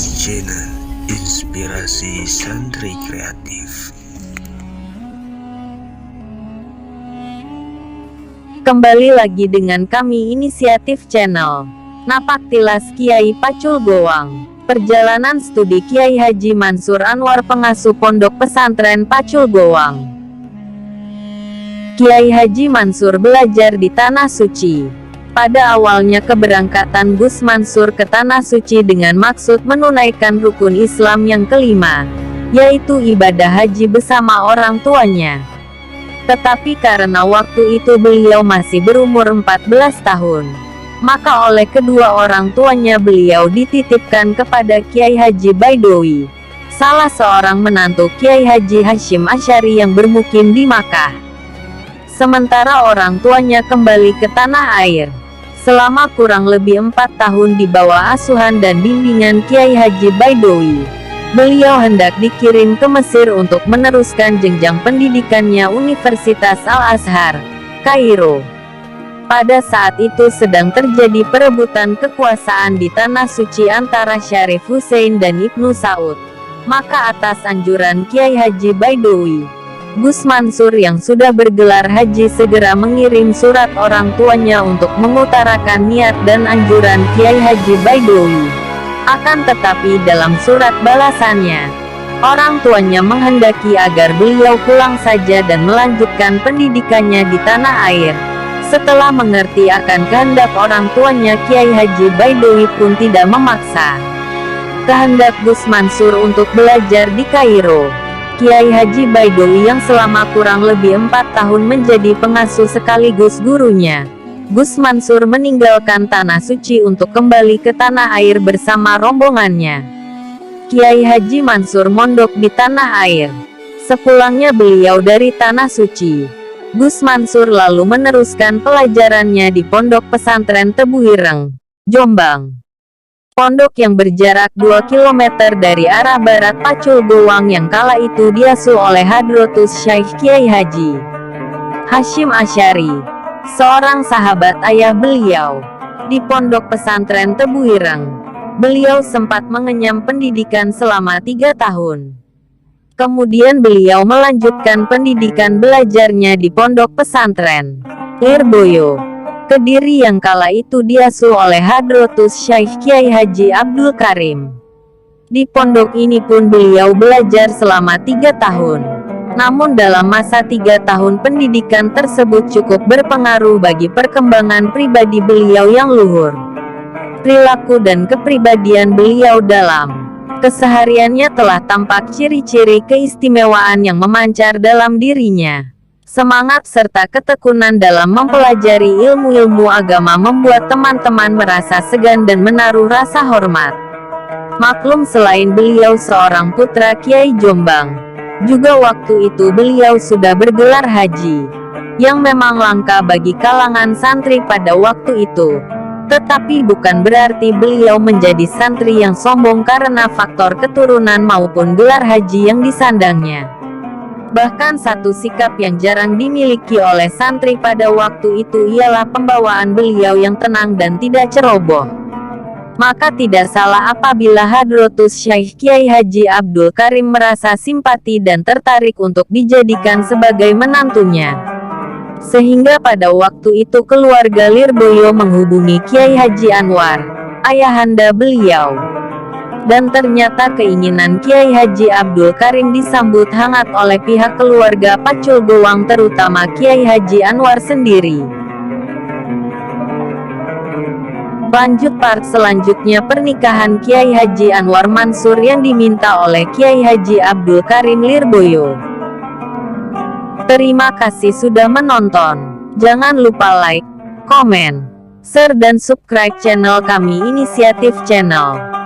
Channel Inspirasi Santri Kreatif. Kembali lagi dengan kami Inisiatif Channel. Napak Tilas Kiai Pacul Gowang. Perjalanan studi Kiai Haji Mansur Anwar, pengasuh Pondok Pesantren Pacul Gowang. Kiai Haji Mansur belajar di Tanah Suci. Pada awalnya keberangkatan Gus Mansur ke Tanah Suci dengan maksud menunaikan rukun Islam yang kelima, yaitu ibadah haji bersama orang tuanya. Tetapi karena waktu itu beliau masih berumur 14 tahun, maka oleh kedua orang tuanya beliau dititipkan kepada Kiai Haji Baidowi, salah seorang menantu Kiai Haji Hasyim Asy'ari yang bermukim di Makkah. Sementara orang tuanya kembali ke tanah air. Selama kurang lebih 4 tahun di bawah asuhan dan bimbingan Kiai Haji Baidowi, beliau hendak dikirim ke Mesir untuk meneruskan jenjang pendidikannya Universitas Al-Azhar, Kairo. Pada saat itu sedang terjadi perebutan kekuasaan di Tanah Suci antara Syarif Hussein dan Ibnu Saud. Maka atas anjuran Kiai Haji Baidowi, Gus Mansur yang sudah bergelar haji segera mengirim surat orang tuanya untuk mengutarakan niat dan anjuran Kiai Haji Baidowi. Akan tetapi dalam surat balasannya, orang tuanya menghendaki agar beliau pulang saja dan melanjutkan pendidikannya di tanah air. Setelah mengerti akan kehendak orang tuanya, Kiai Haji Baidowi pun tidak memaksa kehendak Gus Mansur untuk belajar di Kairo. Kiai Haji Baidowi yang selama kurang lebih 4 tahun menjadi pengasuh sekaligus gurunya, Gus Mansur meninggalkan Tanah Suci untuk kembali ke tanah air bersama rombongannya. Kiai Haji Mansur mondok di tanah air. Sepulangnya beliau dari Tanah Suci, Gus Mansur lalu meneruskan pelajarannya di Pondok Pesantren Tebu Ireng, Jombang. Pondok yang berjarak 2 km dari arah barat Pacul Gowang yang kala itu diasuh oleh Hadratus Syekh Kiai Haji Hasyim Asy'ari, seorang sahabat ayah beliau. Di Pondok Pesantren Tebu Ireng, beliau sempat mengenyam pendidikan selama 3 tahun. Kemudian beliau melanjutkan pendidikan belajarnya di Pondok Pesantren Lirboyo, Kediri yang kala itu diasuh oleh Hadratus Syekh Kiai Haji Abdul Karim. Di pondok ini pun beliau belajar selama 3 tahun. Namun dalam masa 3 tahun pendidikan tersebut cukup berpengaruh bagi perkembangan pribadi beliau yang luhur. Perilaku dan kepribadian beliau dalam kesehariannya telah tampak ciri-ciri keistimewaan yang memancar dalam dirinya. Semangat serta ketekunan dalam mempelajari ilmu-ilmu agama membuat teman-teman merasa segan dan menaruh rasa hormat. Maklum, selain beliau seorang putra Kiai Jombang, juga waktu itu beliau sudah bergelar haji, yang memang langka bagi kalangan santri pada waktu itu. Tetapi bukan berarti beliau menjadi santri yang sombong karena faktor keturunan maupun gelar haji yang disandangnya. Bahkan satu sikap yang jarang dimiliki oleh santri pada waktu itu ialah pembawaan beliau yang tenang dan tidak ceroboh. Maka tidak salah apabila Hadratus Syekh Kiai Haji Abdul Karim merasa simpati dan tertarik untuk dijadikan sebagai menantunya. Sehingga pada waktu itu keluarga Lirboyo menghubungi Kiai Haji Anwar, ayahanda beliau. Dan ternyata keinginan Kiai Haji Abdul Karim disambut hangat oleh pihak keluarga Pacul Gowang, terutama Kiai Haji Anwar sendiri. Lanjut part selanjutnya, pernikahan Kiai Haji Anwar Mansur yang diminta oleh Kiai Haji Abdul Karim Lirboyo. Terima kasih sudah menonton. Jangan lupa like, komen, share dan subscribe channel kami Inisiatif Channel.